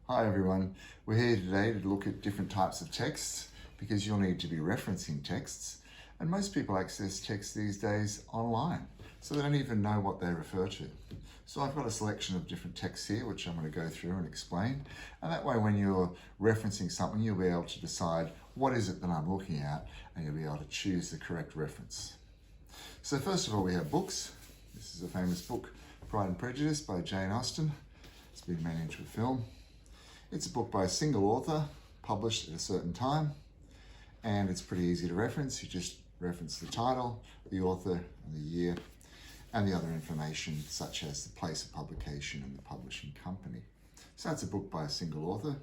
Hi everyone, we're here today to look at different types of texts because you'll need to be referencing texts, and most people access text these days online, so they don't even know what they refer to. So I've got a selection of different texts here which I'm going to go through and explain, and that way when you're referencing something you'll be able to decide what is it that I'm looking at, and you'll be able to choose the correct reference. So first of all we have books. This is a famous book, Pride and Prejudice by Jane Austen. It's been made into a film. It's a book by a single author, published at a certain time, and it's pretty easy to reference. You just reference the title, the author, and the year, and the other information such as the place of publication and the publishing company. So that's a book by a single author.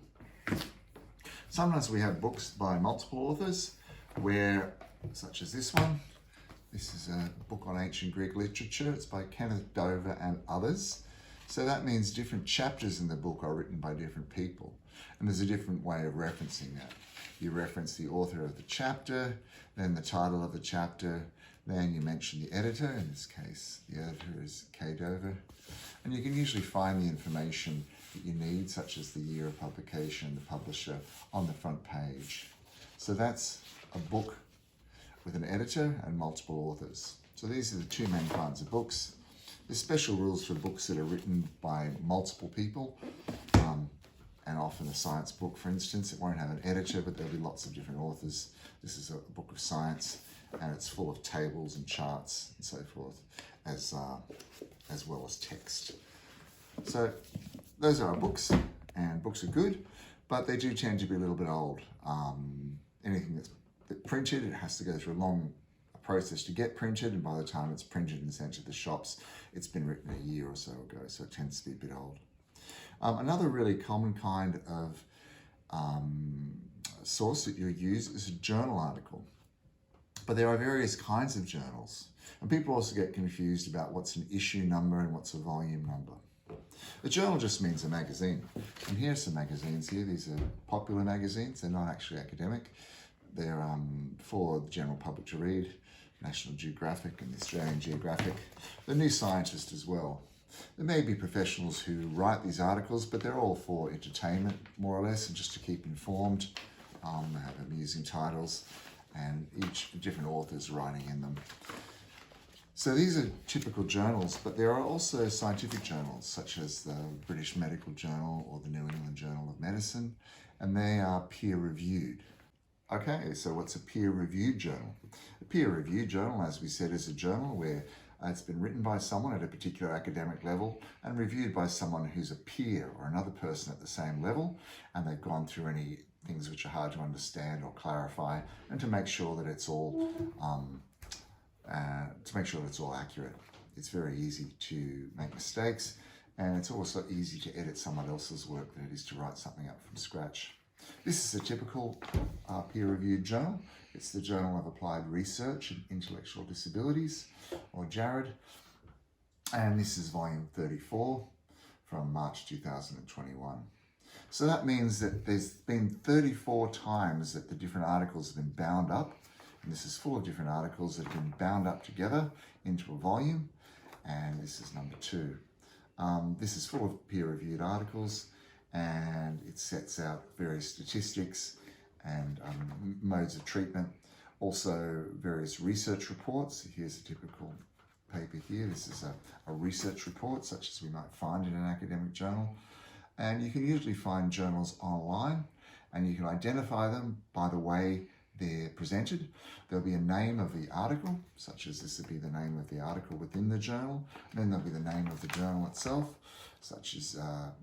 Sometimes we have books by multiple authors, such as this one. This is a book on ancient Greek literature. It's by Kenneth Dover and others. So that means different chapters in the book are written by different people. And there's a different way of referencing that. You reference the author of the chapter, then the title of the chapter, then you mention the editor. In this case, the editor is K. Dover. And you can usually find the information that you need, such as the year of publication, the publisher, on the front page. So that's a book with an editor and multiple authors. So these are the two main kinds of books. There's special rules for books that are written by multiple people, and often a science book, for instance, it won't have an editor, but there'll be lots of different authors. This is a book of science, and it's full of tables and charts and so forth, as well as text. So those are our books, and books are good, but they do tend to be a little bit old. Anything that's printed, it has to go through a long process to get printed, and by the time it's printed and sent to the shops, it's been written a year or so ago, so it tends to be a bit old. Another really common kind of source that you use is a journal article. But there are various kinds of journals, and people also get confused about what's an issue number and what's a volume number. A journal just means a magazine, and here's some magazines here. These are popular magazines. They're not actually academic. They're for the general public to read. National Geographic and the Australian Geographic, the New Scientist as well. There may be professionals who write these articles, but they're all for entertainment, more or less, and just to keep informed. They have amusing titles, and each different authors writing in them. So these are typical journals, but there are also scientific journals, such as the British Medical Journal or the New England Journal of Medicine, and they are peer-reviewed. Okay, so what's a peer-reviewed journal? A peer-reviewed journal, as we said, is a journal where it's been written by someone at a particular academic level and reviewed by someone who's a peer or another person at the same level, and they've gone through any things which are hard to understand or clarify, and to make sure that it's all accurate. It's very easy to make mistakes, and it's also easy to edit someone else's work than it is to write something up from scratch. This is a typical peer-reviewed journal. It's the Journal of Applied Research in Intellectual Disabilities, or JARID, and this is volume 34 from March 2021. So that means that there's been 34 times that the different articles have been bound up, and this is full of different articles that have been bound up together into a volume, and this is number 2. This is full of peer-reviewed articles, and it sets out various statistics and modes of treatment, also various research reports. Here's a typical paper here. This is a research report, such as we might find in an academic journal. And you can usually find journals online, and you can identify them by the way they're presented. There'll be a name of the article, such as this would be the name of the article within the journal. And then there'll be the name of the journal itself, such as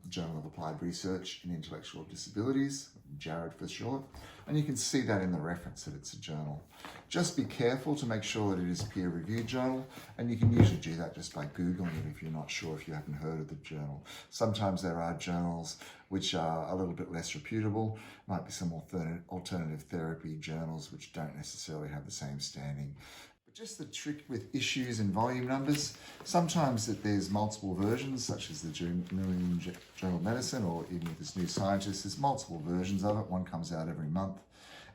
Journal of Applied Research in Intellectual Disabilities, JARID for short. And you can see that in the reference that it's a journal. Just be careful to make sure that it is a peer-reviewed journal, and you can usually do that just by Googling it if you're not sure, if you haven't heard of the journal. Sometimes there are journals which are a little bit less reputable. Might be some alternative therapy journals which don't necessarily have the same standing. But just the trick with issues and volume numbers, sometimes that there's multiple versions, such as the New England Journal of Medicine, or even with this New Scientist, there's multiple versions of it. One comes out every month.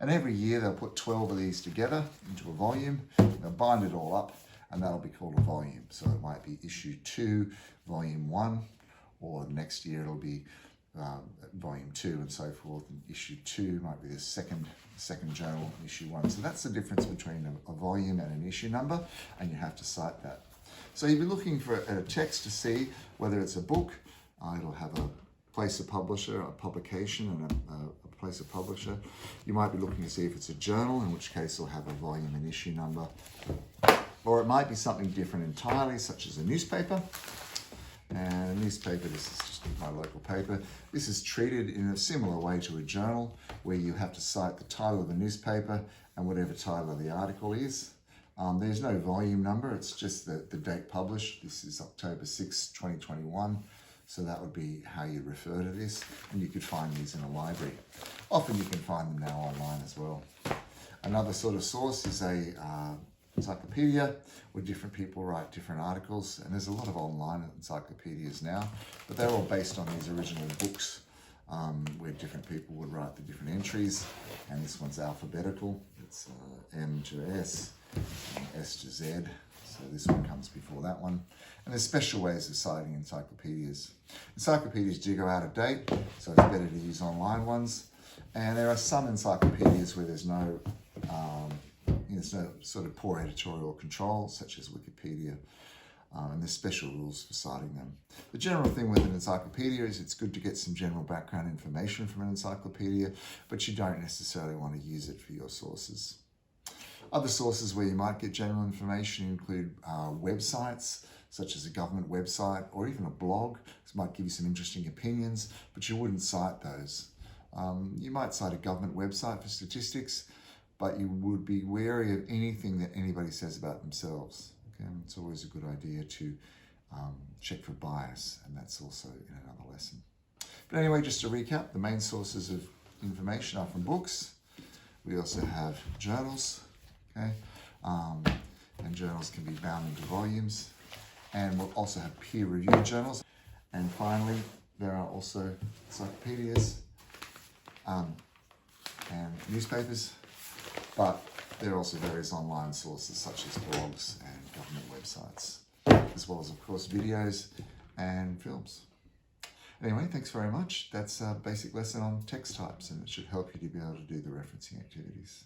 And every year they'll put 12 of these together into a volume. They'll bind it all up, and that'll be called a volume. So it might be issue 2, volume 1, or next year it'll be volume 2 and so forth, and issue 2 might be the second journal, issue 1. So that's the difference between a volume and an issue number, and you have to cite that. So you'll be looking for a text to see whether it's a book. It'll have a place of publisher, a publication, and a place of publisher. You might be looking to see if it's a journal, in which case it'll have a volume and issue number. Or it might be something different entirely, such as a newspaper. And a newspaper, this is just my local paper. This is treated in a similar way to a journal, where you have to cite the title of the newspaper and whatever title of the article is. There's no volume number, it's just the date published. This is October 6, 2021. So that would be how you refer to this. And you could find these in a library. Often you can find them now online as well. Another sort of source is a encyclopedia, where different people write different articles, and there's a lot of online encyclopedias now, but they're all based on these original books, where different people would write the different entries. And this one's alphabetical. It's M to S and S to Z, so this one comes before that one. And there's special ways of citing encyclopedias. Encyclopedias do go out of date, so it's better to use online ones. And there are some encyclopedias where there's no sort of poor editorial control, such as Wikipedia, and there's special rules for citing them. The general thing with an encyclopedia is it's good to get some general background information from an encyclopedia, but you don't necessarily want to use it for your sources. Other sources where you might get general information include websites, such as a government website or even a blog. This might give you some interesting opinions, but you wouldn't cite those. You might cite a government website for statistics, but you would be wary of anything that anybody says about themselves. Okay? It's always a good idea to check for bias, and that's also in another lesson. But anyway, just to recap, the main sources of information are from books. We also have journals, okay? And journals can be bound into volumes. And we'll also have peer-reviewed journals. And finally, there are also encyclopedias and newspapers, but there are also various online sources such as blogs and government websites, as well as, of course, videos and films. Anyway, thanks very much. That's a basic lesson on text types, and it should help you to be able to do the referencing activities.